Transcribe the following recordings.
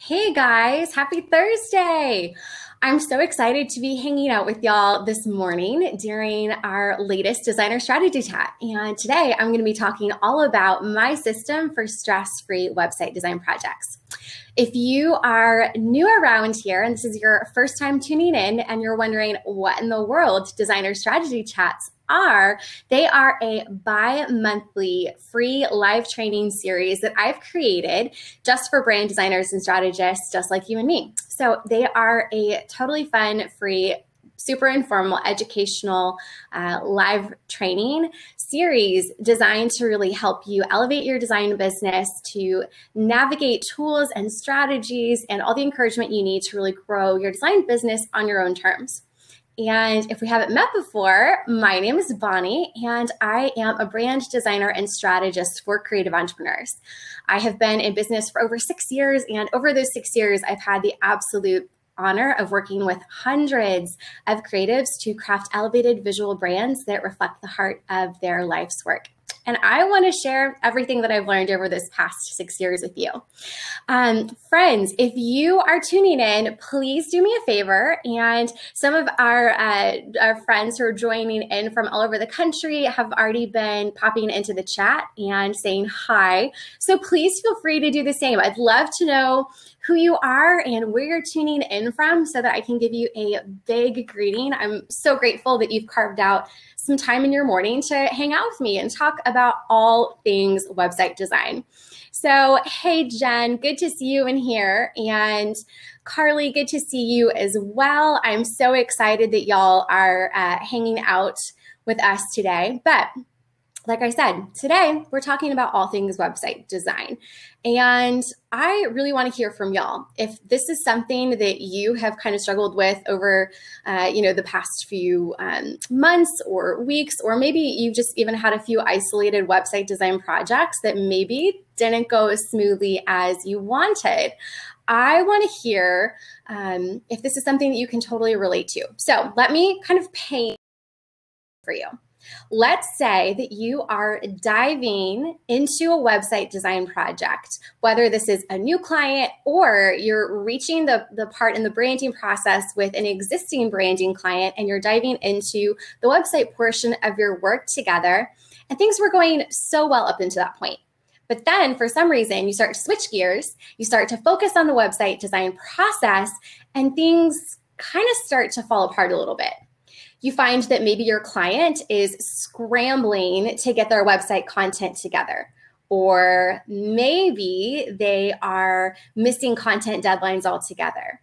Hey guys, happy Thursday. I'm so excited to be hanging out with y'all this morning during our latest designer strategy chat. And today I'm going to be talking all about my system for stress-free website design projects. If you are new around here and this is your first time tuning in and you're wondering what in the world designer strategy chats are, they are a bi-monthly free live training series that I've created just for brand designers and strategists just like you and me. So they are a totally fun, free, super informal, educational live training series designed to really help you elevate your design business, to navigate tools and strategies and all the encouragement you need to really grow your design business on your own terms. And if we haven't met before, my name is Bonnie, and I am a brand designer and strategist for creative entrepreneurs. I have been in business for over 6 years, and over those 6 years, I've had the absolute honor of working with hundreds of creatives to craft elevated visual brands that reflect the heart of their life's work. And I want to share everything that I've learned over this past 6 years with you. Friends, if you are tuning in, please do me a favor. And some of our friends who are joining in from all over the country have already been popping into the chat and saying hi. So please feel free to do the same. I'd love to know who you are and where you're tuning in from so that I can give you a big greeting. I'm so grateful that you've carved out some time in your morning to hang out with me and talk about all things website design. So, hey, Jen, good to see you in here. And Carly, good to see you as well. I'm so excited that y'all are hanging out with us today. But like I said, today we're talking about all things website design. And I really want to hear from y'all. If this is something that you have kind of struggled with over, the past few months or weeks, or maybe you've just even had a few isolated website design projects that maybe didn't go as smoothly as you wanted, I want to hear if this is something that you can totally relate to. So let me kind of paint for you. Let's say that you are diving into a website design project, whether this is a new client or you're reaching the part in the branding process with an existing branding client and you're diving into the website portion of your work together, and things were going so well up until that point. But then for some reason, you start to switch gears, you start to focus on the website design process, and things kind of start to fall apart a little bit. You find that maybe your client is scrambling to get their website content together, or maybe they are missing content deadlines altogether.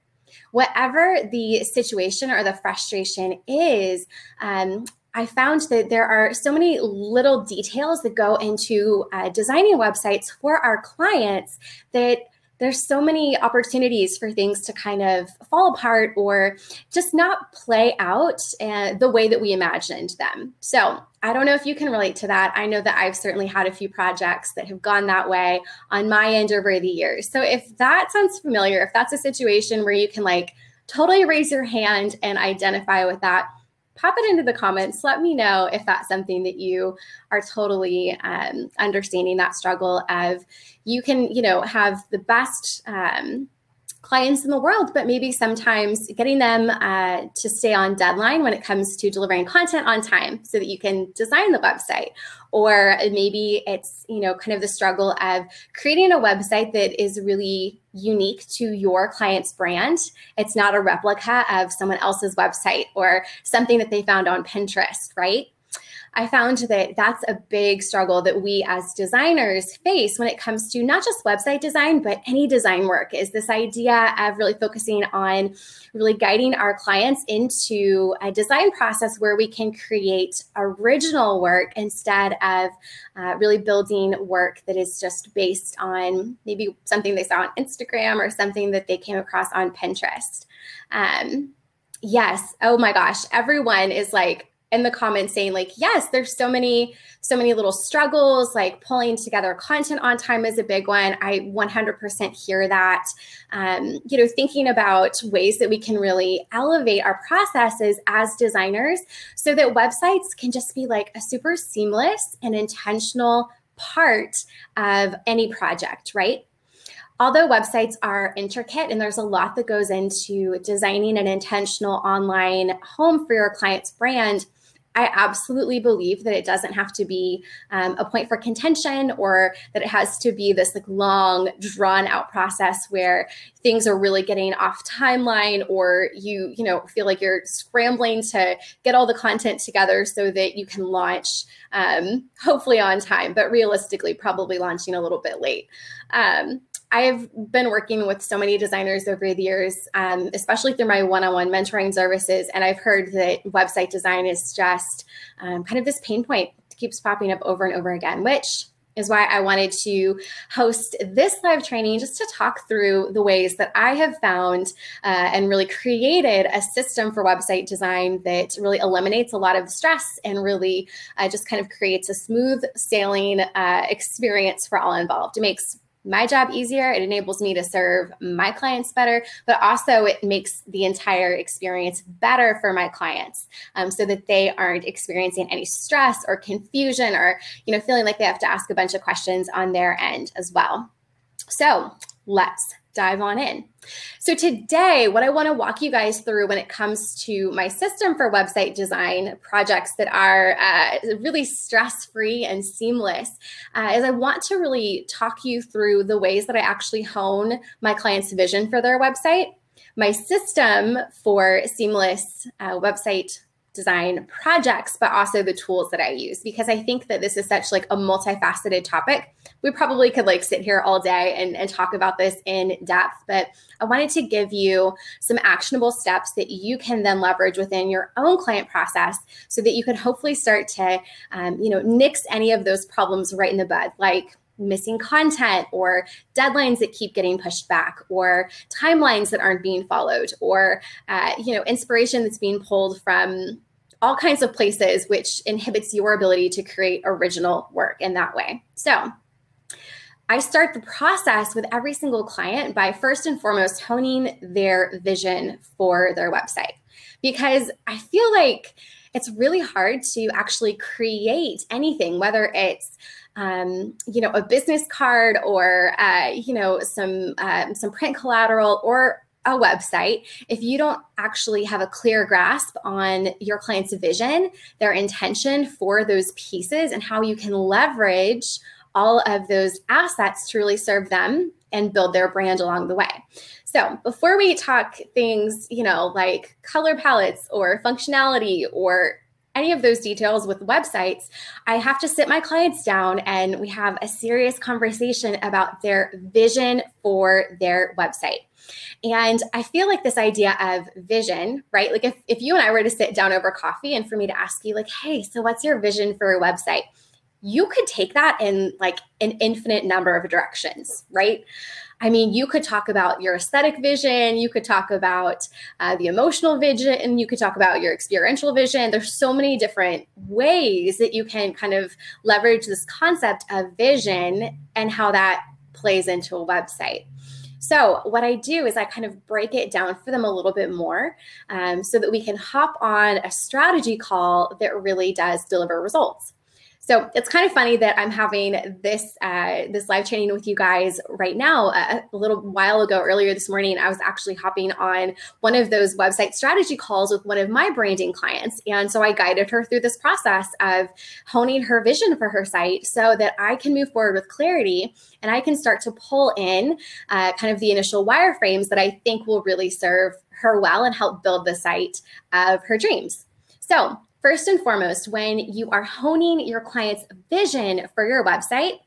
Whatever the situation or the frustration is, I found that there are so many little details that go into designing websites for our clients that there's so many opportunities for things to kind of fall apart or just not play out the way that we imagined them. So I don't know if you can relate to that. I know that I've certainly had a few projects that have gone that way on my end over the years. So if that sounds familiar, if that's a situation where you can like totally raise your hand and identify with that, pop it into the comments. Let me know if that's something that you are totally understanding that struggle of. You can, have the best clients in the world, but maybe sometimes getting them to stay on deadline when it comes to delivering content on time so that you can design the website. Or maybe it's, kind of the struggle of creating a website that is really unique to your client's brand. It's not a replica of someone else's website or something that they found on Pinterest, right? I found that that's a big struggle that we as designers face when it comes to not just website design, but any design work, is this idea of really focusing on really guiding our clients into a design process where we can create original work instead of really building work that is just based on maybe something they saw on Instagram or something that they came across on Pinterest. Yes. Oh my gosh. Everyone is like, in the comments saying like, yes, there's so many little struggles, like pulling together content on time is a big one. I 100% hear that. Thinking about ways that we can really elevate our processes as designers so that websites can just be like a super seamless and intentional part of any project, right? Although websites are intricate and there's a lot that goes into designing an intentional online home for your client's brand, I absolutely believe that it doesn't have to be a point for contention, or that it has to be this like long, drawn out process where things are really getting off timeline, or you feel like you're scrambling to get all the content together so that you can launch hopefully on time, but realistically probably launching a little bit late. I've been working with so many designers over the years, especially through my one-on-one mentoring services, and I've heard that website design is just kind of this pain point that keeps popping up over and over again, which is why I wanted to host this live training just to talk through the ways that I have found and really created a system for website design that really eliminates a lot of stress and really just kind of creates a smooth sailing experience for all involved. It makes my job easier. It enables me to serve my clients better, but also it makes the entire experience better for my clients, so that they aren't experiencing any stress or confusion, or feeling like they have to ask a bunch of questions on their end as well. So let's dive on in. So today, what I want to walk you guys through when it comes to my system for website design projects that are really stress-free and seamless is I want to really talk you through the ways that I actually hone my client's vision for their website, my system for seamless website design projects, but also the tools that I use, because I think that this is such like a multifaceted topic. We probably could like sit here all day and talk about this in depth, but I wanted to give you some actionable steps that you can then leverage within your own client process so that you can hopefully start to, nix any of those problems right in the bud, like missing content, or deadlines that keep getting pushed back, or timelines that aren't being followed, or inspiration that's being pulled from all kinds of places, which inhibits your ability to create original work in that way. So I start the process with every single client by first and foremost honing their vision for their website, because I feel like it's really hard to actually create anything, whether it's a business card, or some print collateral, or a website, if you don't actually have a clear grasp on your client's vision, their intention for those pieces, and how you can leverage all of those assets to really serve them and build their brand along the way. So before we talk things, like color palettes or functionality or any of those details with websites, I have to sit my clients down and we have a serious conversation about their vision for their website. And I feel like this idea of vision, right? Like if you and I were to sit down over coffee and for me to ask you like, hey, so what's your vision for your website? You could take that in like an infinite number of directions, right? I mean, you could talk about your aesthetic vision, you could talk about the emotional vision, and you could talk about your experiential vision. There's so many different ways that you can kind of leverage this concept of vision and how that plays into a website. So what I do is I kind of break it down for them a little bit more so that we can hop on a strategy call that really does deliver results. So it's kind of funny that I'm having this live training with you guys right now. A little while ago, earlier this morning, I was actually hopping on one of those website strategy calls with one of my branding clients. And so I guided her through this process of honing her vision for her site so that I can move forward with clarity and I can start to pull in kind of the initial wireframes that I think will really serve her well and help build the site of her dreams. So first and foremost, when you are honing your client's vision for your website,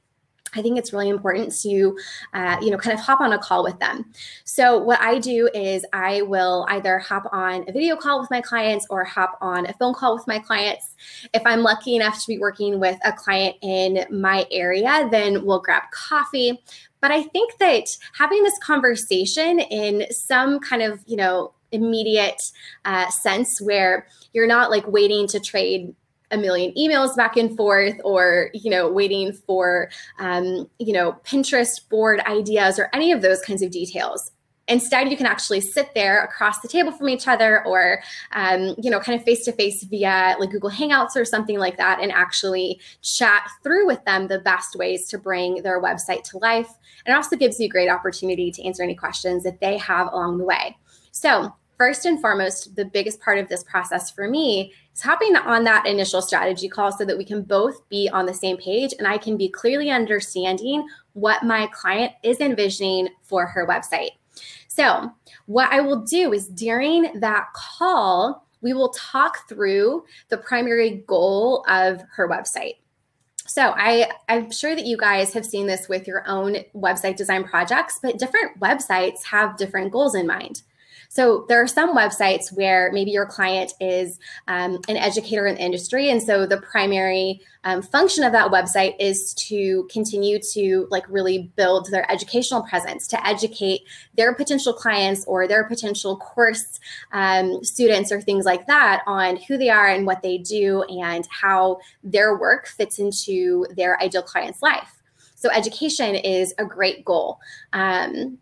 I think it's really important to, kind of hop on a call with them. So what I do is I will either hop on a video call with my clients or hop on a phone call with my clients. If I'm lucky enough to be working with a client in my area, then we'll grab coffee. But I think that having this conversation in some kind of, immediate sense where you're not like waiting to trade a million emails back and forth or, waiting for, Pinterest board ideas or any of those kinds of details. Instead, you can actually sit there across the table from each other or, kind of face-to-face via like Google Hangouts or something like that, and actually chat through with them the best ways to bring their website to life. And it also gives you a great opportunity to answer any questions that they have along the way. So first and foremost, the biggest part of this process for me is hopping on that initial strategy call so that we can both be on the same page and I can be clearly understanding what my client is envisioning for her website. So what I will do is during that call, we will talk through the primary goal of her website. So I'm sure that you guys have seen this with your own website design projects, but different websites have different goals in mind. So there are some websites where maybe your client is an educator in the industry. And so the primary function of that website is to continue to like really build their educational presence, to educate their potential clients or their potential course students or things like that on who they are and what they do and how their work fits into their ideal client's life. So education is a great goal.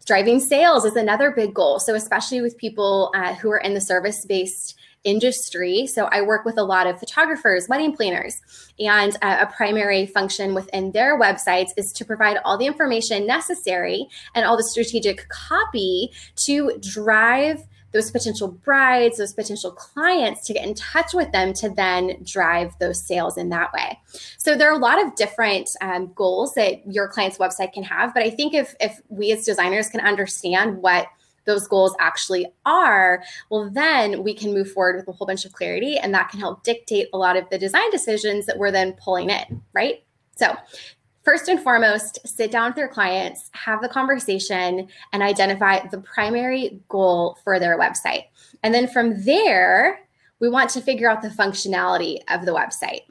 Driving sales is another big goal. So especially with people who are in the service-based industry. So I work with a lot of photographers, wedding planners, and a primary function within their websites is to provide all the information necessary and all the strategic copy to drive those potential brides, those potential clients, to get in touch with them to then drive those sales in that way. So there are a lot of different goals that your client's website can have, but I think if we as designers can understand what those goals actually are, well, then we can move forward with a whole bunch of clarity, and that can help dictate a lot of the design decisions that we're then pulling in, right? So first and foremost, sit down with your clients, have the conversation, and identify the primary goal for their website. And then from there, we want to figure out the functionality of the website.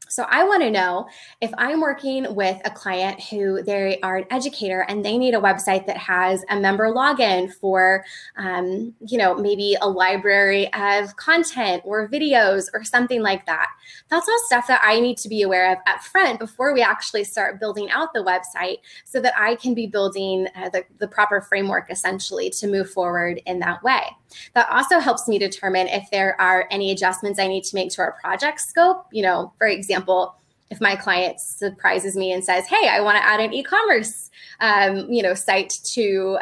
So I want to know if I'm working with a client who they are an educator and they need a website that has a member login for, maybe a library of content or videos or something like that. That's all stuff that I need to be aware of up front before we actually start building out the website so that I can be building the proper framework essentially to move forward in that way. That also helps me determine if there are any adjustments I need to make to our project scope. For example, if my client surprises me and says, hey, I want to add an e-commerce, site to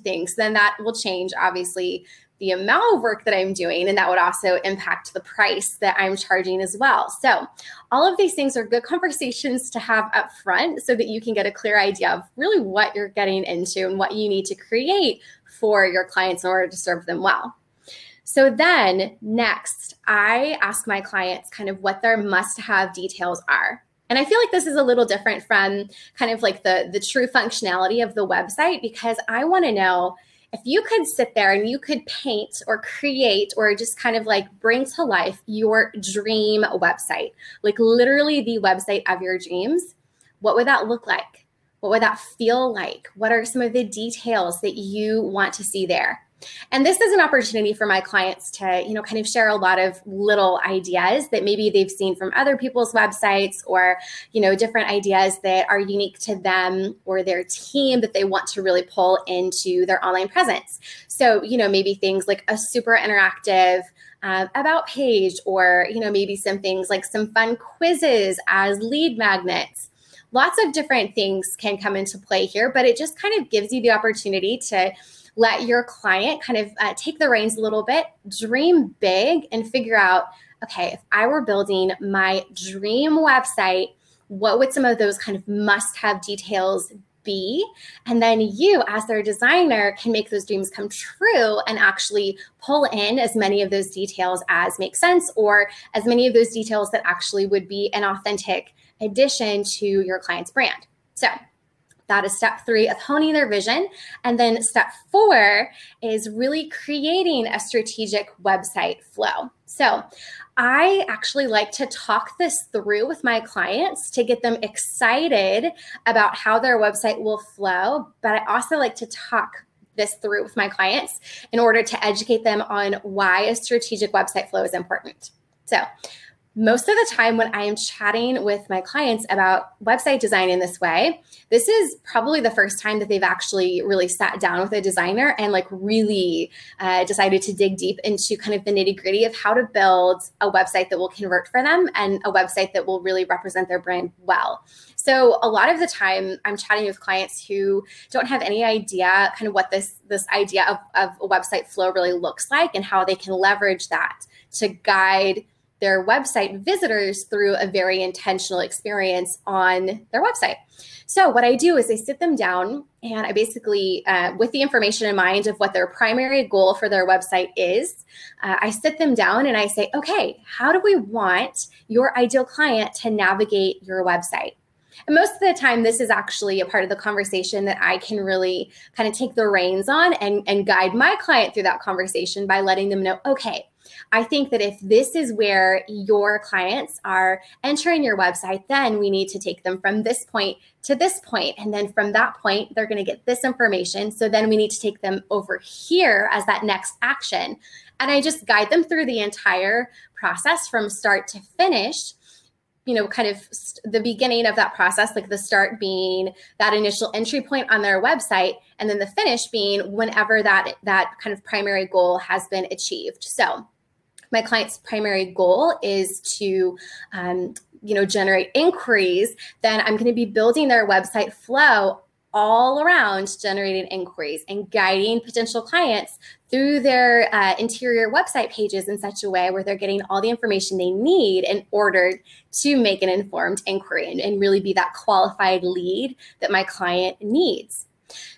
things, then that will change, obviously, the amount of work that I'm doing, and that would also impact the price that I'm charging as well. So all of these things are good conversations to have up front so that you can get a clear idea of really what you're getting into and what you need to create for your clients in order to serve them well. So then next, I ask my clients kind of what their must-have details are. And I feel like this is a little different from kind of like the true functionality of the website, because I want to know if you could sit there and you could paint or create or just kind of like bring to life your dream website, like literally the website of your dreams, what would that look like? What would that feel like? What are some of the details that you want to see there? And this is an opportunity for my clients to, kind of share a lot of little ideas that maybe they've seen from other people's websites or, different ideas that are unique to them or their team that they want to really pull into their online presence. So, maybe things like a super interactive about page or, maybe some things like some fun quizzes as lead magnets. Lots of different things can come into play here, but it just kind of gives you the opportunity to let your client kind of take the reins a little bit, dream big, and figure out, okay, if I were building my dream website, what would some of those kind of must-have details be? And then you, as their designer, can make those dreams come true and actually pull in as many of those details as make sense, or as many of those details that actually would be an authentic addition to your client's brand. So that is step 3 of honing their vision. And then step 4 is really creating a strategic website flow. So I actually like to talk this through with my clients to get them excited about how their website will flow. But I also like to talk this through with my clients in order to educate them on why a strategic website flow is important. So Most of the time when I am chatting with my clients about website design in this way, this is probably the first time that they've actually really sat down with a designer and like really decided to dig deep into kind of the nitty-gritty of how to build a website that will convert for them and a website that will really represent their brand well. So a lot of the time I'm chatting with clients who don't have any idea kind of what this idea of a website flow really looks like and how they can leverage that to guide their website visitors through a very intentional experience on their website. So what I do is I sit them down and I basically, with the information in mind of what their primary goal for their website is, I sit them down and I say, okay, how do we want your ideal client to navigate your website? And most of the time, this is actually a part of the conversation that I can really kind of take the reins on and guide my client through that conversation by letting them know, okay, I think that if this is where your clients are entering your website, then we need to take them from this point to this point. And then from that point, they're going to get this information. So then we need to take them over here as that next action. And I just guide them through the entire process from start to finish. You know, kind of the beginning of that process, like the start being that initial entry point on their website, and then the finish being whenever that kind of primary goal has been achieved. So my client's primary goal is to, generate inquiries, then I'm going to be building their website flow all around generating inquiries and guiding potential clients through their interior website pages in such a way where they're getting all the information they need in order to make an informed inquiry and really be that qualified lead that my client needs.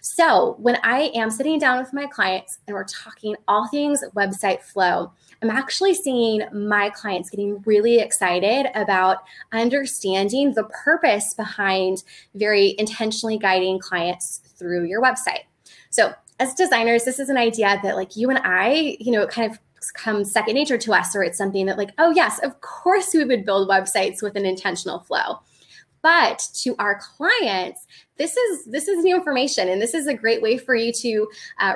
So when I am sitting down with my clients and we're talking all things website flow, I'm actually seeing my clients getting really excited about understanding the purpose behind very intentionally guiding clients through your website. So as designers, this is an idea that like you and I, it kind of comes second nature to us, or it's something that like, oh yes, of course we would build websites with an intentional flow. But to our clients, this is new information, and this is a great way for you to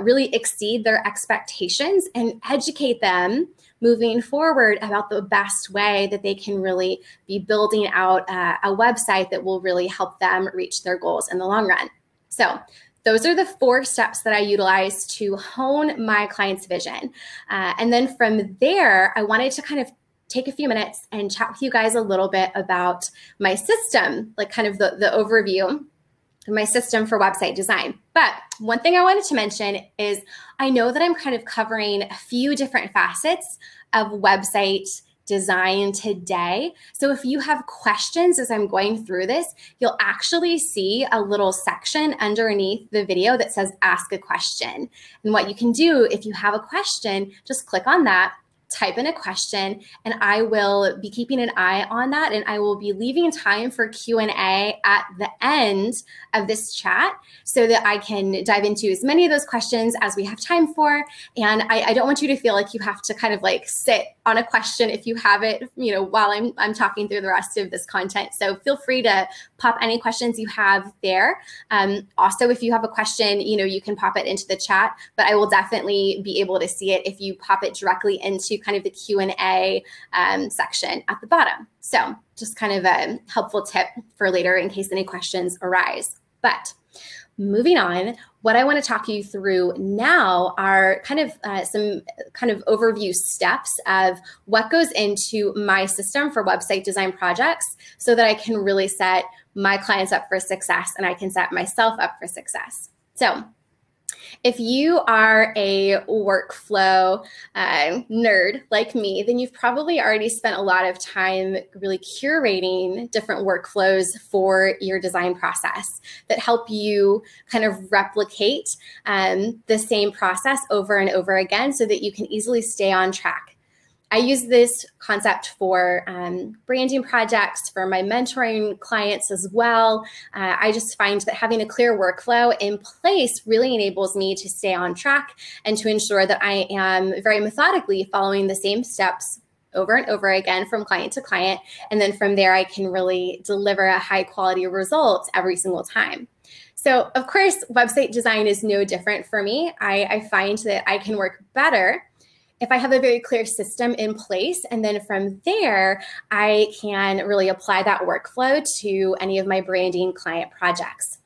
really exceed their expectations and educate them moving forward about the best way that they can really be building out a website that will really help them reach their goals in the long run. So those are the 4 steps that I utilize to hone my client's vision. And then from there, I wanted to kind of take a few minutes and chat with you guys a little bit about my system, like kind of the overview of my system for website design. But one thing I wanted to mention is I know that I'm kind of covering a few different facets of website design today. So if you have questions as I'm going through this, you'll actually see a little section underneath the video that says ask a question. And what you can do if you have a question, just click on that, type in a question, and I will be keeping an eye on that, and I will be leaving time for Q&A at the end of this chat so that I can dive into as many of those questions as we have time for. And I don't want you to feel like you have to kind of like sit on a question if you have it, while I'm talking through the rest of this content. So feel free to pop any questions you have there. Also, if you have a question, you can pop it into the chat, but I will definitely be able to see it if you pop it directly into kind of the Q&A section at the bottom. So just kind of a helpful tip for later in case any questions arise. But moving on, what I want to talk you through now are kind of some kind of overview steps of what goes into my system for website design projects so that I can really set my clients up for success and I can set myself up for success. So if you are a workflow nerd like me, then you've probably already spent a lot of time really curating different workflows for your design process that help you kind of replicate the same process over and over again so that you can easily stay on track. I use this concept for branding projects, for my mentoring clients as well. I just find that having a clear workflow in place really enables me to stay on track and to ensure that I am very methodically following the same steps over and over again from client to client. And then from there, I can really deliver a high quality result every single time. So of course, website design is no different for me. I find that I can work better if I have a very clear system in place, and then from there, I can really apply that workflow to any of my branding client projects.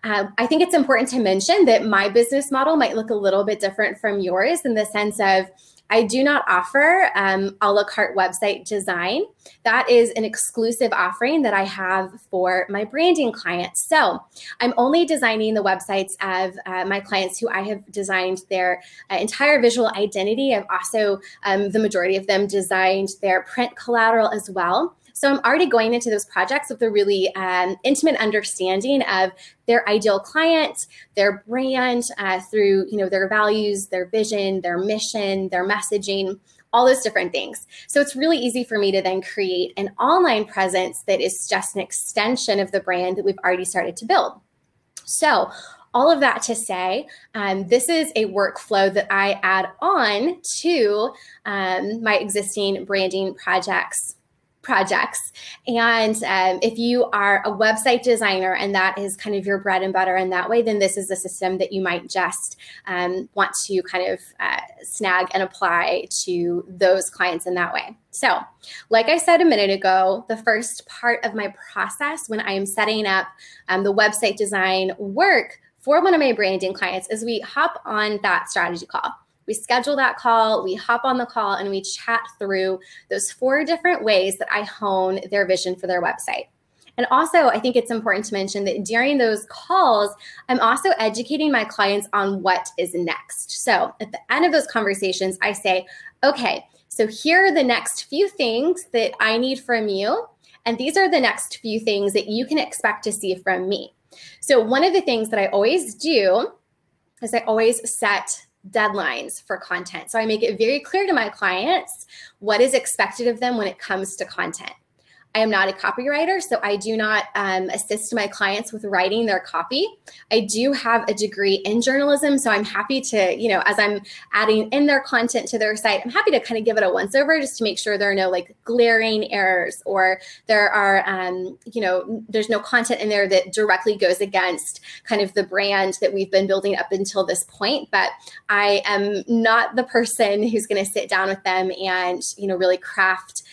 I think it's important to mention that my business model might look a little bit different from yours in the sense of I do not offer a la carte website design. That is an exclusive offering that I have for my branding clients. So I'm only designing the websites of my clients who I have designed their entire visual identity. I've also, the majority of them, designed their print collateral as well. So I'm already going into those projects with a really intimate understanding of their ideal client, their brand, through their values, their vision, their mission, their messaging, all those different things. So it's really easy for me to then create an online presence that is just an extension of the brand that we've already started to build. So all of that to say, this is a workflow that I add on to my existing branding projects. And if you are a website designer and that is kind of your bread and butter in that way, then this is a system that you might just want to kind of snag and apply to those clients in that way. So like I said a minute ago, the first part of my process when I am setting up the website design work for one of my branding clients is we hop on that strategy call. We schedule that call, we hop on the call, and we chat through those 4 different ways that I hone their vision for their website. And also, I think it's important to mention that during those calls, I'm also educating my clients on what is next. So at the end of those conversations, I say, okay, so here are the next few things that I need from you, and these are the next few things that you can expect to see from me. So one of the things that I always do is I always set deadlines for content. So I make it very clear to my clients what is expected of them when it comes to content. I am not a copywriter, so I do not assist my clients with writing their copy. I do have a degree in journalism, so I'm happy to, as I'm adding in their content to their site, I'm happy to kind of give it a once over just to make sure there are no like glaring errors or there are, there's no content in there that directly goes against kind of the brand that we've been building up until this point. But I am not the person who's going to sit down with them and, really craft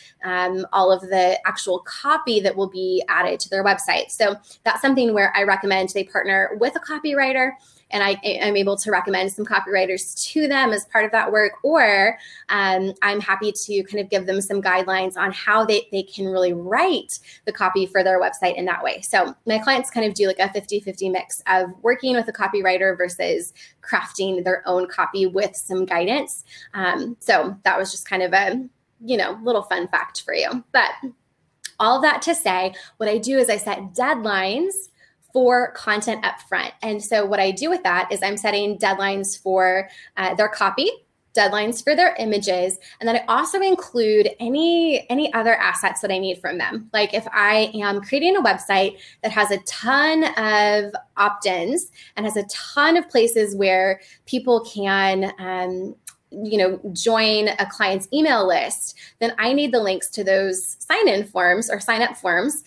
all of the actual copy that will be added to their website. So that's something where I recommend they partner with a copywriter, and I'm able to recommend some copywriters to them as part of that work, or I'm happy to kind of give them some guidelines on how they can really write the copy for their website in that way. So my clients kind of do like a 50-50 mix of working with a copywriter versus crafting their own copy with some guidance. So that was just kind of a little fun fact for you. But all of that to say, what I do is I set deadlines for content up front. And so what I do with that is I'm setting deadlines for their copy, deadlines for their images, and then I also include any other assets that I need from them. Like if I am creating a website that has a ton of opt-ins and has a ton of places where people can join a client's email list, then I need the links to those sign-in forms or sign-up forms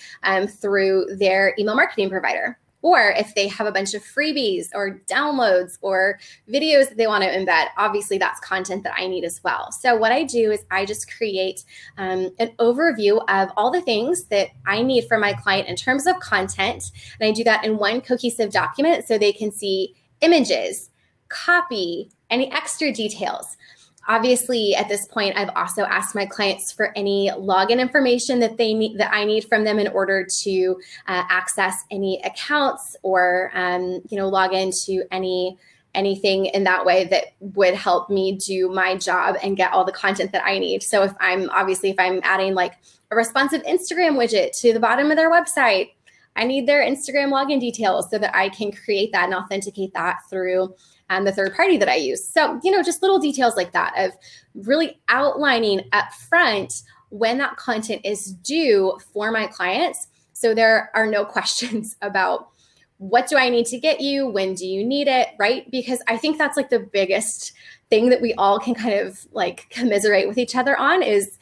through their email marketing provider. Or if they have a bunch of freebies or downloads or videos that they want to embed, obviously that's content that I need as well. So what I do is I just create an overview of all the things that I need from my client in terms of content. And I do that in one cohesive document so they can see images, copy, any extra details. Obviously, at this point, I've also asked my clients for any login information that I need from them in order to access any accounts or log into anything in that way that would help me do my job and get all the content that I need. So if I'm adding like a responsive Instagram widget to the bottom of their website, I need their Instagram login details so that I can create that and authenticate that through the third party that I use. So, just little details like that of really outlining up front when that content is due for my clients. So there are no questions about what do I need to get you? When do you need it? Right? Because I think that's like the biggest thing that we all can kind of like commiserate with each other on is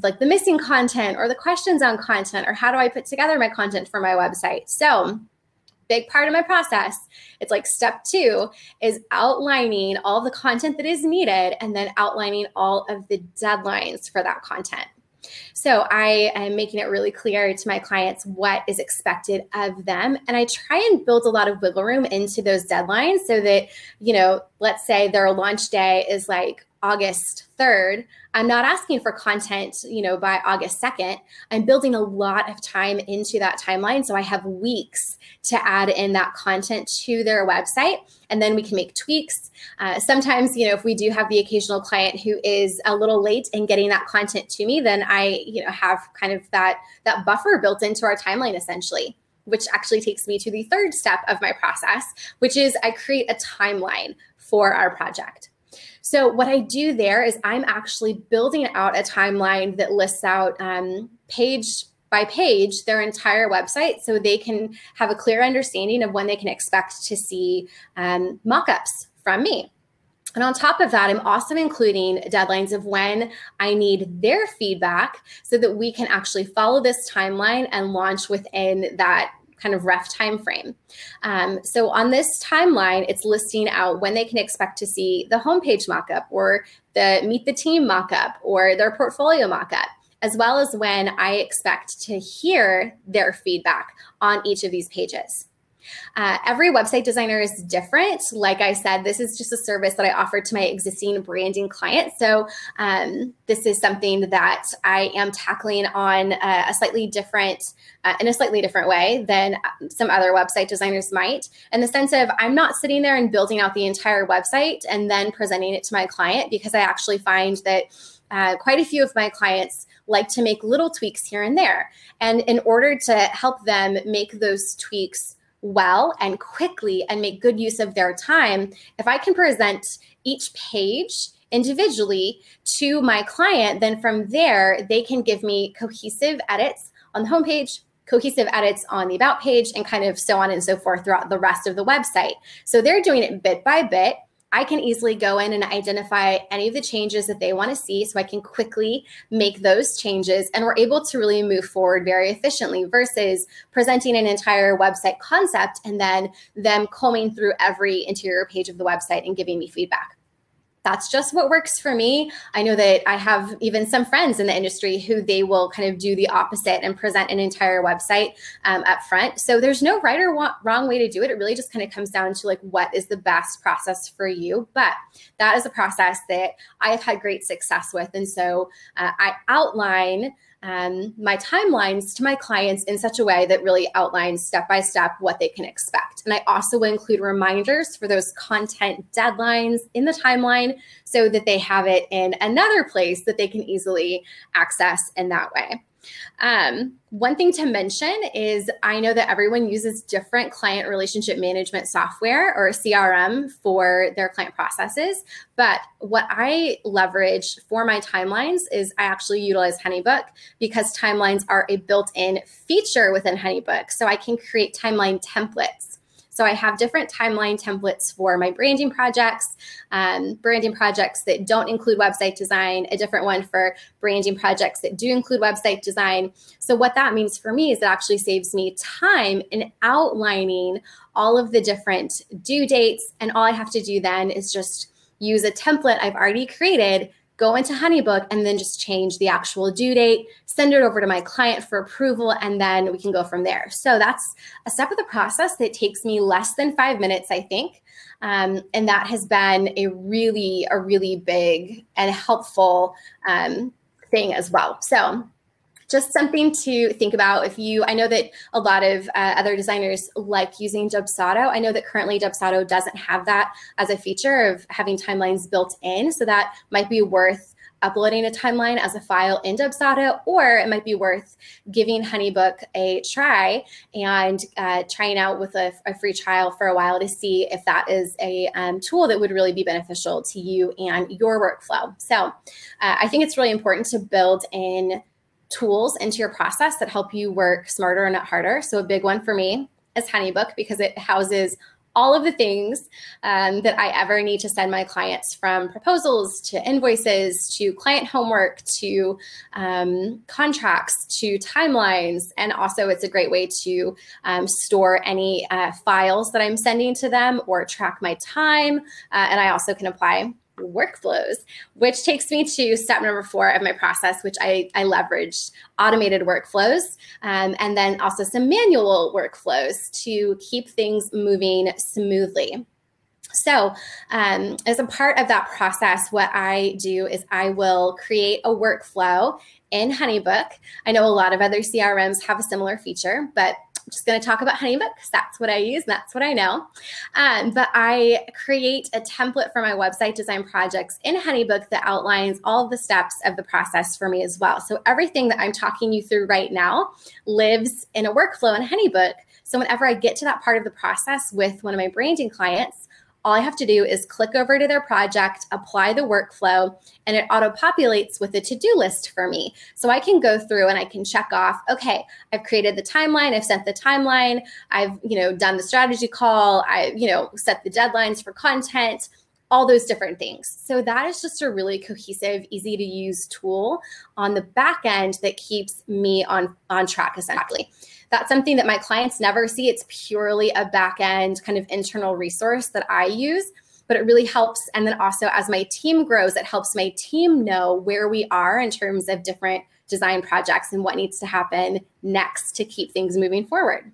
like the missing content or the questions on content or how do I put together my content for my website? So big part of my process. It's like step 2 is outlining all the content that is needed and then outlining all of the deadlines for that content. So I am making it really clear to my clients what is expected of them. And I try and build a lot of wiggle room into those deadlines so that, let's say their launch day is like August 3rd. I'm not asking for content, by August 2nd. I'm building a lot of time into that timeline. So I have weeks to add in that content to their website, and then we can make tweaks. Sometimes, if we do have the occasional client who is a little late in getting that content to me, then I, have kind of that buffer built into our timeline essentially, which actually takes me to the 3rd step of my process, which is I create a timeline for our project. So what I do there is I'm actually building out a timeline that lists out page by page their entire website so they can have a clear understanding of when they can expect to see mock-ups from me. And on top of that, I'm also including deadlines of when I need their feedback so that we can actually follow this timeline and launch within that kind of rough time frame. So on this timeline, it's listing out when they can expect to see the homepage mockup or the Meet the Team mockup or their portfolio mockup, as well as when I expect to hear their feedback on each of these pages. Every website designer is different. Like I said, this is just a service that I offer to my existing branding clients. So this is something that I am tackling on in a slightly different way than some other website designers might, in the sense of I'm not sitting there and building out the entire website and then presenting it to my client, because I actually find that quite a few of my clients like to make little tweaks here and there. And in order to help them make those tweaks well and quickly and make good use of their time, if I can present each page individually to my client, then from there, they can give me cohesive edits on the homepage, cohesive edits on the about page, and kind of so on and so forth throughout the rest of the website. So they're doing it bit by bit. I can easily go in and identify any of the changes that they want to see so I can quickly make those changes, and we're able to really move forward very efficiently versus presenting an entire website concept and then them combing through every interior page of the website and giving me feedback. That's just what works for me. I know that I have even some friends in the industry who they will kind of do the opposite and present an entire website up front. So there's no right or wrong way to do it. It really just kind of comes down to like what is the best process for you. But that is a process that I have had great success with. And so I outline my timelines to my clients in such a way that really outlines step by step what they can expect. And I also will include reminders for those content deadlines in the timeline so that they have it in another place that they can easily access in that way. One thing to mention is I know that everyone uses different client relationship management software or CRM for their client processes. But what I leverage for my timelines is I actually utilize HoneyBook, because timelines are a built-in feature within HoneyBook. So I can create timeline templates. So I have different timeline templates for my branding projects that don't include website design, a different one for branding projects that do include website design. So what that means for me is it actually saves me time in outlining all of the different due dates. And all I have to do then is just use a template I've already created, go into HoneyBook, and then just change the actual due date, send it over to my client for approval, and then we can go from there. So that's a step of the process that takes me less than 5 minutes, I think. And that has been a really big and helpful thing as well. So just something to think about. I know that a lot of other designers like using Dubsado. I know that currently Dubsado doesn't have that as a feature of having timelines built in. So that might be worth uploading a timeline as a file in Dubsado, or it might be worth giving HoneyBook a try and trying out with a free trial for a while to see if that is a tool that would really be beneficial to you and your workflow. So I think it's really important to build in tools into your process that help you work smarter and not harder. So a big one for me is HoneyBook, because it houses all of the things that I ever need to send my clients, from proposals to invoices to client homework to contracts to timelines. And also it's a great way to store any files that I'm sending to them or track my time. And I also can apply workflows, which takes me to step number 4 of my process, which I leveraged automated workflows, and then also some manual workflows to keep things moving smoothly. So as a part of that process, what I do is I will create a workflow in HoneyBook. I know a lot of other CRMs have a similar feature, but I'm just going to talk about HoneyBook because that's what I use and that's what I know. But I create a template for my website design projects in HoneyBook that outlines all of the steps of the process for me as well. So everything that I'm talking you through right now lives in a workflow in HoneyBook. So whenever I get to that part of the process with one of my branding clients, all I have to do is click over to their project, apply the workflow, and it auto-populates with a to-do list for me. So I can go through and I can check off, okay, I've created the timeline, I've sent the timeline, I've done the strategy call, I set the deadlines for content, all those different things. So that is just a really cohesive, easy to use tool on the back end that keeps me on track, essentially. That's something that my clients never see. It's purely a back end kind of internal resource that I use, but it really helps. And then also as my team grows, it helps my team know where we are in terms of different design projects and what needs to happen next to keep things moving forward.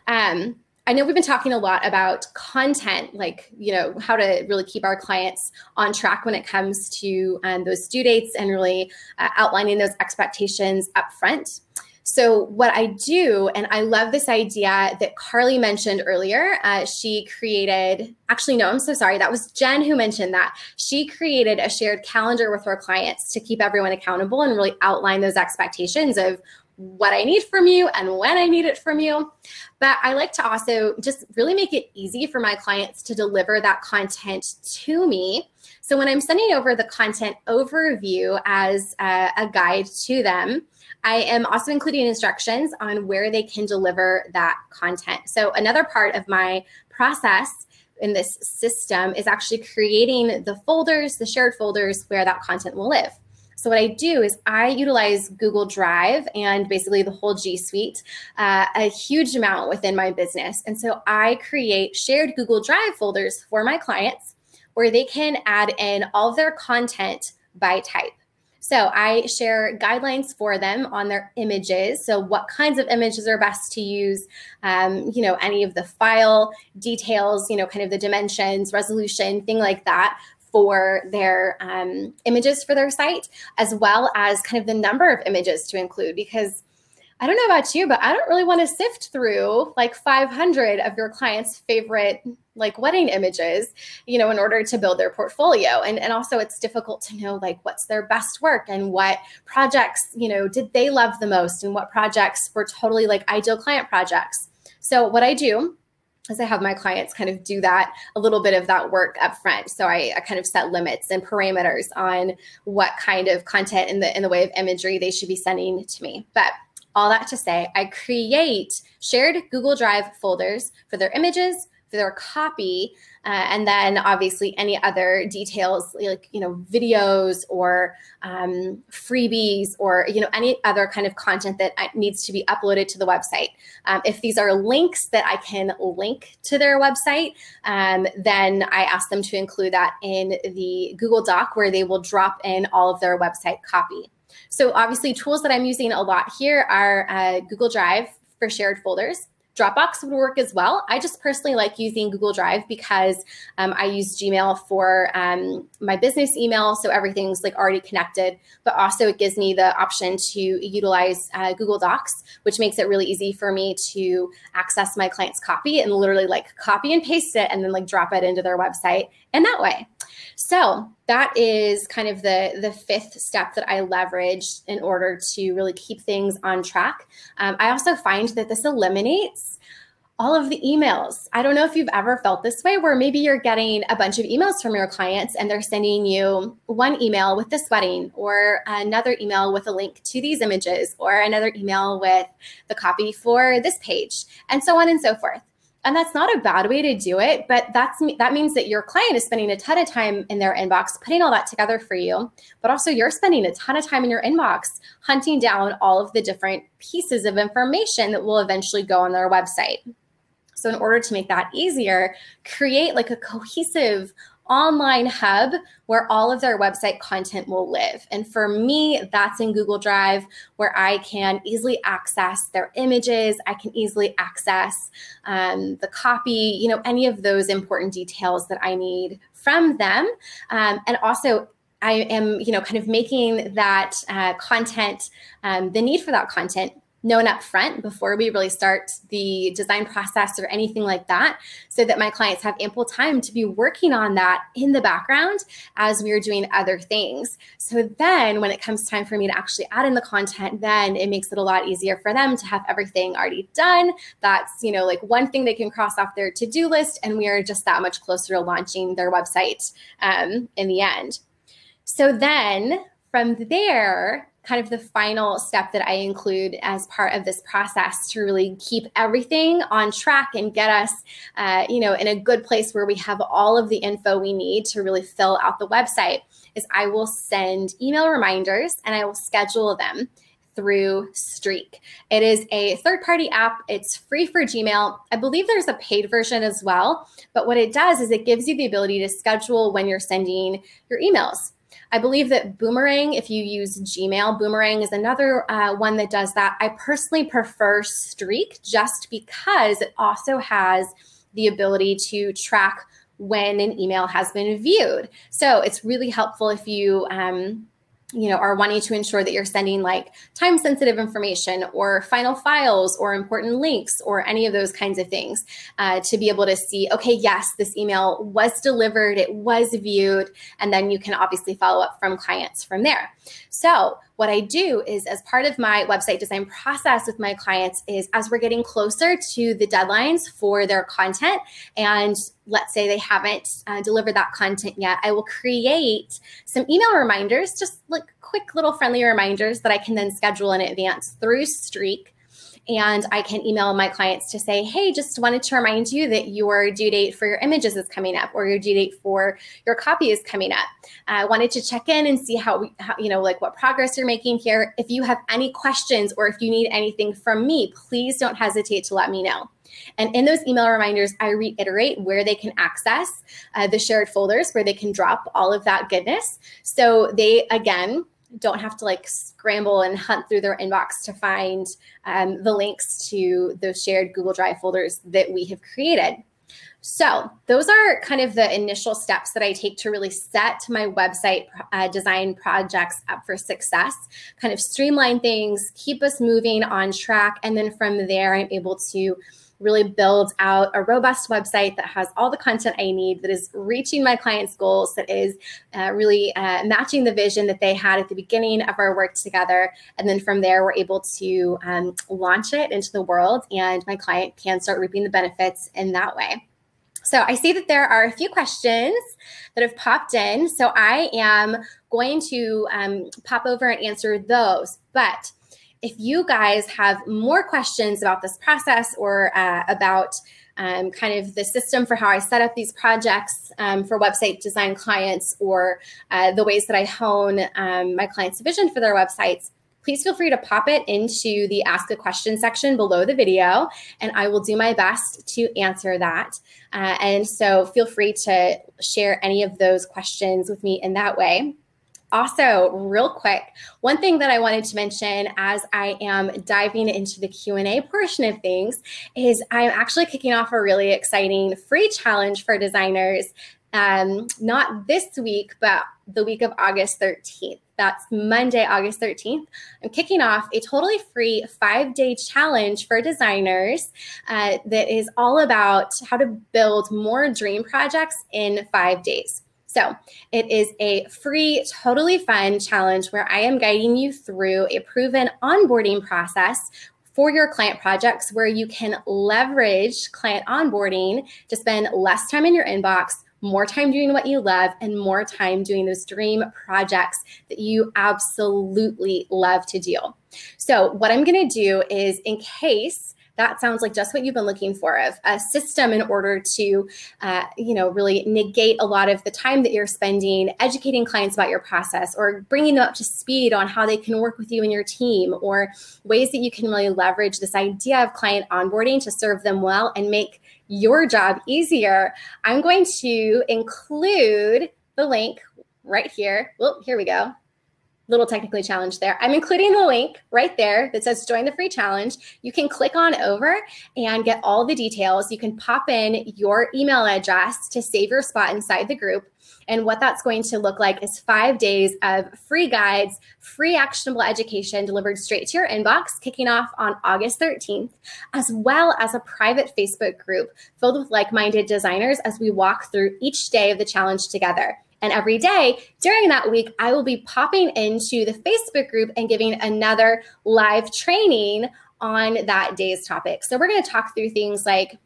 I know we've been talking a lot about content, like, how to really keep our clients on track when it comes to those due dates and really outlining those expectations up front. So what I do, and I love this idea that Carly mentioned earlier, she created, actually, no, I'm so sorry. That was Jen who mentioned that. She created a shared calendar with her clients to keep everyone accountable and really outline those expectations of what I need from you and when I need it from you. But I like to also just really make it easy for my clients to deliver that content to me. So when I'm sending over the content overview as a guide to them, I am also including instructions on where they can deliver that content. So another part of my process in this system is actually creating the folders, the shared folders where that content will live. So what I do is I utilize Google Drive and basically the whole G Suite a huge amount within my business. And so I create shared Google Drive folders for my clients where they can add in all of their content by type. So I share guidelines for them on their images. So what kinds of images are best to use, any of the file details, kind of the dimensions, resolution, thing like that for their images for their site, as well as kind of the number of images to include, because I don't know about you, but I don't really want to sift through like 500 of your clients' favorite like wedding images, in order to build their portfolio. And also it's difficult to know like what's their best work and what projects, did they love the most and what projects were totally like ideal client projects. So what I do is I have my clients kind of do that, a little bit of that work up front. So I kind of set limits and parameters on what kind of content in the way of imagery they should be sending to me. But all that to say, I create shared Google Drive folders for their images, for their copy, and then obviously any other details like, videos or freebies or, any other kind of content that needs to be uploaded to the website. If these are links that I can link to their website, then I ask them to include that in the Google Doc where they will drop in all of their website copy. So obviously tools that I'm using a lot here are Google Drive for shared folders. Dropbox would work as well. I just personally like using Google Drive because I use Gmail for my business email, so everything's like already connected, but also it gives me the option to utilize Google Docs, which makes it really easy for me to access my client's copy and literally like copy and paste it and then like drop it into their website in that way. So that is kind of the fifth step that I leveraged in order to really keep things on track. I also find that this eliminates all of the emails. I don't know if you've ever felt this way where maybe you're getting a bunch of emails from your clients and they're sending you one email with this wedding or another email with a link to these images or another email with the copy for this page and so on and so forth. And that's not a bad way to do it, but that means that your client is spending a ton of time in their inbox putting all that together for you, but also you're spending a ton of time in your inbox hunting down all of the different pieces of information that will eventually go on their website. So in order to make that easier, create like a cohesive online hub where all of their website content will live. And for me, that's in Google Drive, where I can easily access their images. I can easily access the copy, any of those important details that I need from them. And also, I am, kind of making that content, the need for that content known up front before we really start the design process or anything like that, so that my clients have ample time to be working on that in the background as we're doing other things. So then when it comes time for me to actually add in the content, then it makes it a lot easier for them to have everything already done. That's, like one thing they can cross off their to-do list, and we are just that much closer to launching their website in the end. So then from there, kind of the final step that I include as part of this process to really keep everything on track and get us, in a good place where we have all of the info we need to really fill out the website, is I will send email reminders and I will schedule them through Streak. It is a third-party app. It's free for Gmail. I believe there's a paid version as well, but what it does is it gives you the ability to schedule when you're sending your emails. I believe that Boomerang, if you use Gmail, Boomerang is another one that does that. I personally prefer Streak just because it also has the ability to track when an email has been viewed. So it's really helpful if you are wanting to ensure that you're sending like time-sensitive information or final files or important links or any of those kinds of things to be able to see, okay, yes, this email was delivered, it was viewed, and then you can obviously follow up from clients from there. So what I do is, as part of my website design process with my clients, is as we're getting closer to the deadlines for their content, and let's say they haven't delivered that content yet, I will create some email reminders, just like quick little friendly reminders that I can then schedule in advance through Streak. And I can email my clients to say, hey, just wanted to remind you that your due date for your images is coming up, or your due date for your copy is coming up. I wanted to check in and see how what progress you're making here. If you have any questions or if you need anything from me, please don't hesitate to let me know. And in those email reminders, I reiterate where they can access the shared folders, where they can drop all of that goodness. So they, again, don't have to like scramble and hunt through their inbox to find the links to those shared Google Drive folders that we have created. So those are kind of the initial steps that I take to really set my website design projects up for success, kind of streamline things, keep us moving on track. And then from there, I'm able to really build out a robust website that has all the content I need, that is reaching my clients' goals, that is really matching the vision that they had at the beginning of our work together. And then from there, we're able to launch it into the world, and my client can start reaping the benefits in that way. So I see that there are a few questions that have popped in. So I am going to pop over and answer those. But if you guys have more questions about this process or about kind of the system for how I set up these projects for website design clients, or the ways that I hone my clients' vision for their websites, please feel free to pop it into the Ask a Question section below the video, and I will do my best to answer that. And so feel free to share any of those questions with me in that way. Also, real quick, one thing that I wanted to mention as I am diving into the Q&A portion of things is I'm actually kicking off a really exciting free challenge for designers, not this week, but the week of August 13th. That's Monday, August 13th. I'm kicking off a totally free 5-day challenge for designers that is all about how to build more dream projects in 5 days. So it is a free, totally fun challenge where I am guiding you through a proven onboarding process for your client projects, where you can leverage client onboarding to spend less time in your inbox, more time doing what you love, and more time doing those dream projects that you absolutely love to do. So what I'm going to do is, in case that sounds like just what you've been looking for, of a system in order to, really negate a lot of the time that you're spending educating clients about your process, or bringing them up to speed on how they can work with you and your team, or ways that you can really leverage this idea of client onboarding to serve them well and make your job easier. I'm going to include the link right here. Well, here we go. Little technically challenged there. I'm including the link right there that says join the free challenge. You can click on over and get all the details. You can pop in your email address to save your spot inside the group. And what that's going to look like is 5 days of free guides, free actionable education delivered straight to your inbox, kicking off on August 13th, as well as a private Facebook group filled with like-minded designers as we walk through each day of the challenge together. And every day during that week, I will be popping into the Facebook group and giving another live training on that day's topic. So we're going to talk through things like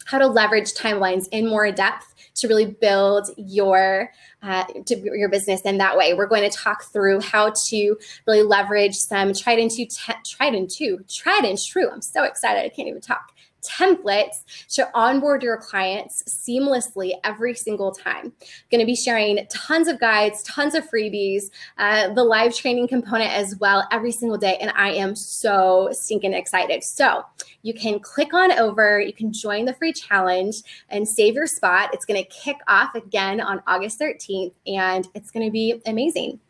how to leverage timelines in more depth to really build your business in that way. We're going to talk through how to really leverage some tried and true. I'm so excited. I can't even talk. Templates to onboard your clients seamlessly every single time. I'm going to be sharing tons of guides, tons of freebies, the live training component as well every single day. And I am so stinking excited. So you can click on over, you can join the free challenge and save your spot. It's going to kick off again on August 13th, and it's going to be amazing.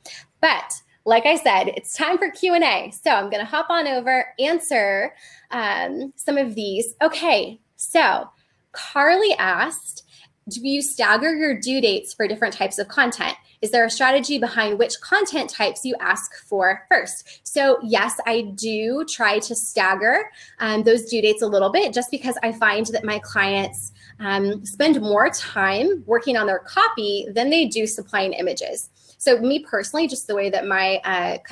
But like I said, it's time for Q&A. So I'm going to hop on over, answer some of these. Okay, so Carly asked, do you stagger your due dates for different types of content? Is there a strategy behind which content types you ask for first? So yes, I do try to stagger those due dates a little bit, just because I find that my clients spend more time working on their copy than they do supplying images. So me personally, just the way that my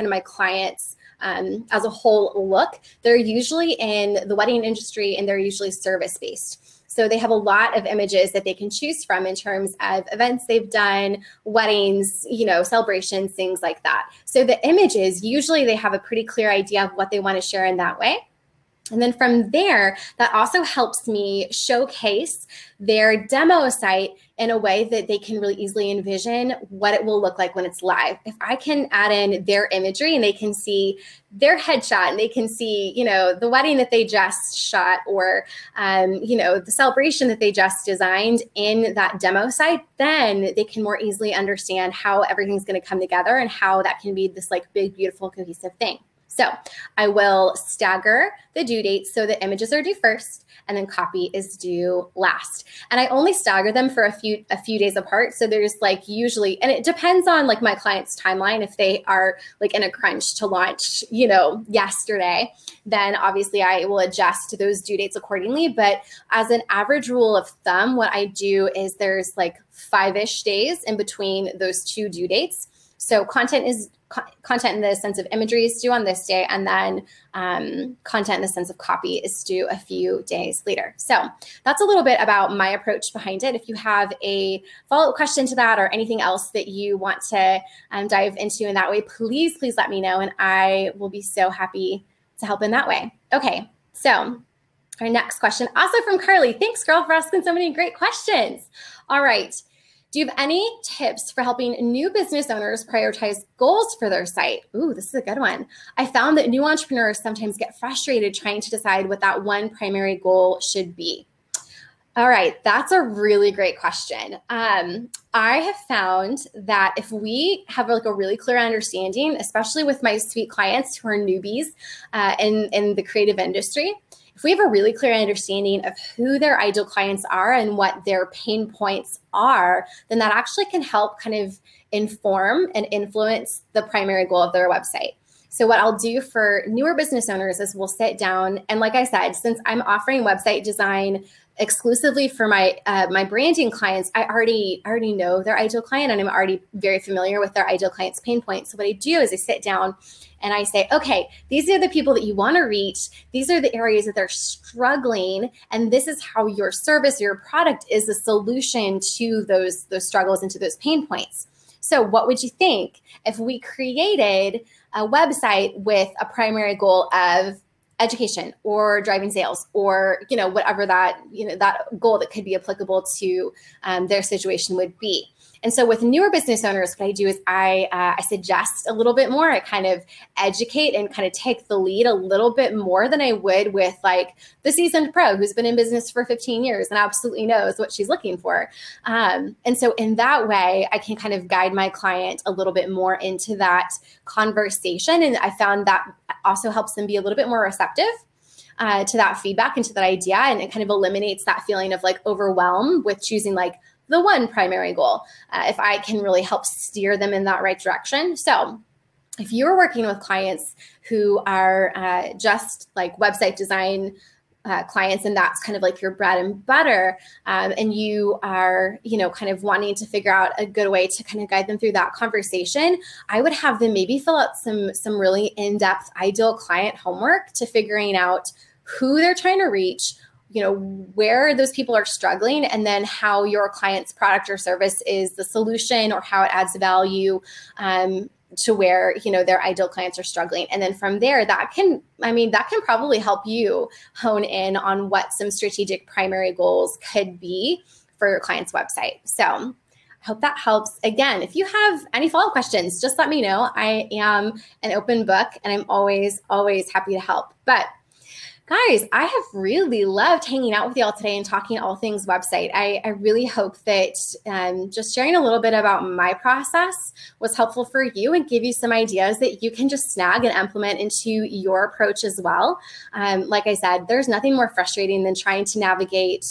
my clients as a whole look, they're usually in the wedding industry and they're usually service-based. So they have a lot of images that they can choose from in terms of events they've done, weddings, celebrations, things like that. So the images, usually they have a pretty clear idea of what they want to share in that way. And then from there, that also helps me showcase their demo site in a way that they can really easily envision what it will look like when it's live. If I can add in their imagery and they can see their headshot and they can see, the wedding that they just shot, or, the celebration that they just designed in that demo site, then they can more easily understand how everything's going to come together and how that can be this like big, beautiful, cohesive thing. So I will stagger the due dates so that images are due first and then copy is due last. And I only stagger them for a few days apart. So there's like usually, and it depends on like my client's timeline. If they are like in a crunch to launch, yesterday, then obviously I will adjust those due dates accordingly. But as an average rule of thumb, what I do is there's like 5-ish days in between those two due dates. So content in the sense of imagery is due on this day, and then content in the sense of copy is due a few days later. So that's a little bit about my approach behind it. If you have a follow-up question to that or anything else that you want to dive into in that way, please let me know, and I will be so happy to help in that way. Okay, so our next question, also from Carly. Thanks, girl, for asking so many great questions. All right. Do you have any tips for helping new business owners prioritize goals for their site? Ooh, this is a good one. I found that new entrepreneurs sometimes get frustrated trying to decide what that one primary goal should be. All right, that's a really great question. I have found that if we have like a really clear understanding, especially with my sweet clients who are newbies in the creative industry, if we have a really clear understanding of who their ideal clients are and what their pain points are, then that actually can help kind of inform and influence the primary goal of their website. So what I'll do for newer business owners is we'll sit down, and like I said, since I'm offering website design exclusively for my my branding clients, I already know their ideal client, and I'm already very familiar with their ideal client's pain points. So what I do is I sit down and I say, okay, these are the people that you want to reach. These are the areas that they're struggling, and this is how your service, your product is a solution to those struggles and to those pain points. So what would you think if we created a website with a primary goal of education or driving sales or, whatever that, that goal that could be applicable to their situation would be. And so with newer business owners, what I do is I suggest a little bit more. I kind of educate and kind of take the lead a little bit more than I would with like the seasoned pro who's been in business for 15 years and absolutely knows what she's looking for. And so in that way, I can kind of guide my client a little bit more into that conversation. And I found that also helps them be a little bit more receptive to that feedback and to that idea. And it kind of eliminates that feeling of like overwhelm with choosing like the one primary goal, if I can really help steer them in that right direction. So if you're working with clients who are just like website design clients, and that's kind of like your bread and butter, and you are, kind of wanting to figure out a good way to kind of guide them through that conversation, I would have them maybe fill out some really in-depth ideal client homework to figuring out who they're trying to reach, where those people are struggling, and then how your client's product or service is the solution or how it adds value to where, their ideal clients are struggling. And then from there, that can probably help you hone in on what some strategic primary goals could be for your client's website. So I hope that helps. Again, if you have any follow-up questions, just let me know. I am an open book and I'm always, always happy to help. But guys, I have really loved hanging out with y'all today and talking all things website. I really hope that just sharing a little bit about my process was helpful for you and give you some ideas that you can just snag and implement into your approach as well. Like I said, there's nothing more frustrating than trying to navigate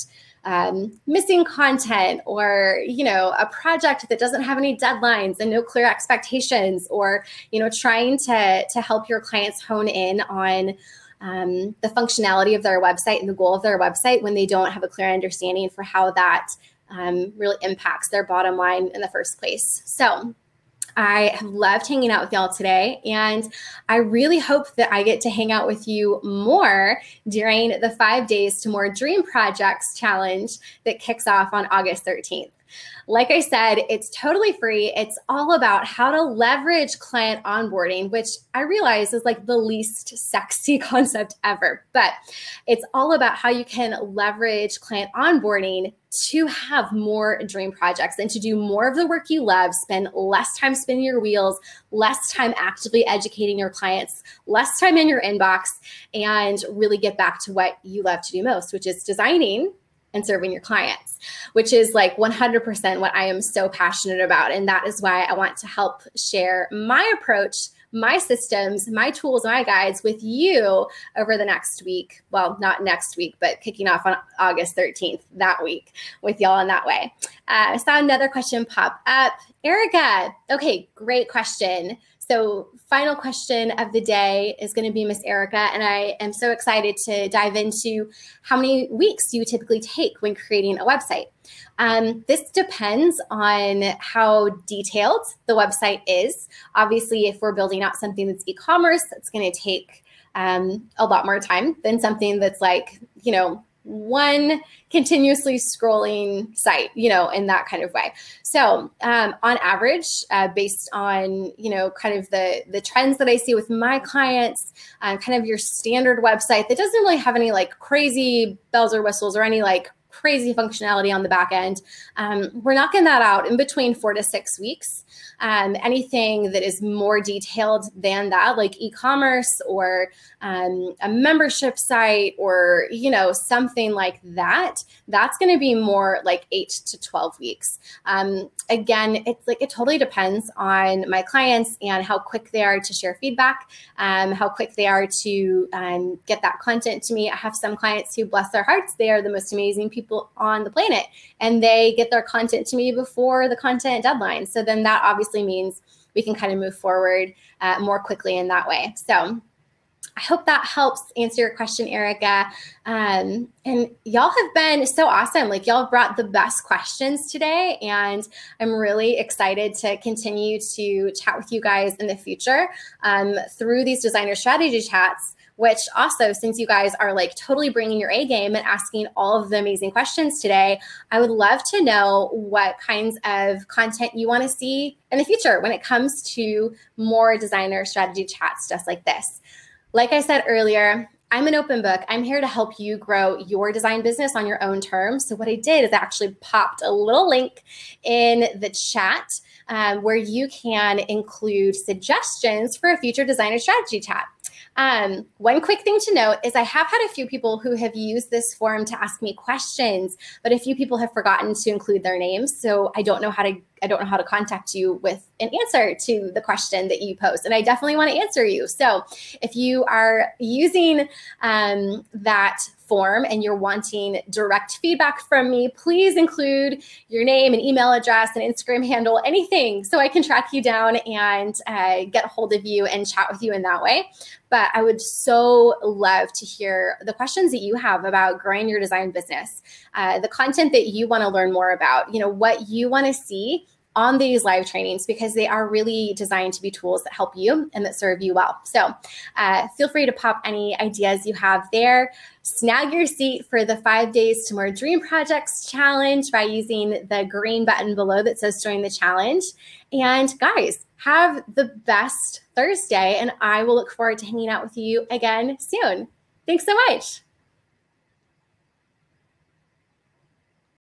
missing content or, a project that doesn't have any deadlines and no clear expectations, or, trying to help your clients hone in on the functionality of their website and the goal of their website when they don't have a clear understanding for how that really impacts their bottom line in the first place. So I have loved hanging out with y'all today, and I really hope that I get to hang out with you more during the 5 Days to More Dream Projects challenge that kicks off on August 13th. Like I said, it's totally free. It's all about how to leverage client onboarding, which I realize is like the least sexy concept ever, but it's all about how you can leverage client onboarding to have more dream projects and to do more of the work you love, spend less time spinning your wheels, less time actively educating your clients, less time in your inbox, and really get back to what you love to do most, which is designing and serving your clients, which is like 100% what I am so passionate about. And that is why I want to help share my approach, my systems, my tools, my guides with you over the next week. Well, not next week, but kicking off on August 13th, that week with y'all in that way. I saw another question pop up. Erica, okay, great question. So final question of the day is going to be Miss Erica, and I am so excited to dive into how many weeks you typically take when creating a website. This depends on how detailed the website is. Obviously, if we're building out something that's e-commerce, it's going to take a lot more time than something that's like, one continuously scrolling site, in that kind of way. So on average, based on, kind of the trends that I see with my clients, kind of your standard website that doesn't really have any like crazy bells or whistles or any like crazy functionality on the back end, we're knocking that out in between 4 to 6 weeks. Anything that is more detailed than that, like e-commerce or a membership site or, something like that, that's going to be more like 8 to 12 weeks. Again, it's like, it totally depends on my clients and how quick they are to share feedback, how quick they are to get that content to me. I have some clients who, bless their hearts, they are the most amazing people on the planet, and they get their content to me before the content deadline. So then that obviously means we can kind of move forward more quickly in that way. So I hope that helps answer your question, Erica. And y'all have been so awesome. Like, y'all brought the best questions today, and I'm really excited to continue to chat with you guys in the future through these designer strategy chats, which also, since you guys are like totally bringing your A game and asking all of the amazing questions today, I would love to know what kinds of content you want to see in the future when it comes to more designer strategy chats just like this. Like I said earlier, I'm an open book. I'm here to help you grow your design business on your own terms. So what I did is I actually popped a little link in the chat where you can include suggestions for a future designer strategy chat. One quick thing to note is I have had a few people who have used this form to ask me questions, but a few people have forgotten to include their names. So I don't know how to contact you with an answer to the question that you post. And I definitely want to answer you. So if you are using that form and you're wanting direct feedback from me, please include your name and email address and Instagram handle, anything, so I can track you down and get a hold of you and chat with you in that way. But I would so love to hear the questions that you have about growing your design business, the content that you want to learn more about, what you want to see on these live trainings, because they are really designed to be tools that help you and that serve you well. So feel free to pop any ideas you have there. Snag your seat for the 5 days to more dream projects challenge by using the green button below that says join the challenge. And guys, have the best Thursday, and I will look forward to hanging out with you again soon. Thanks so much.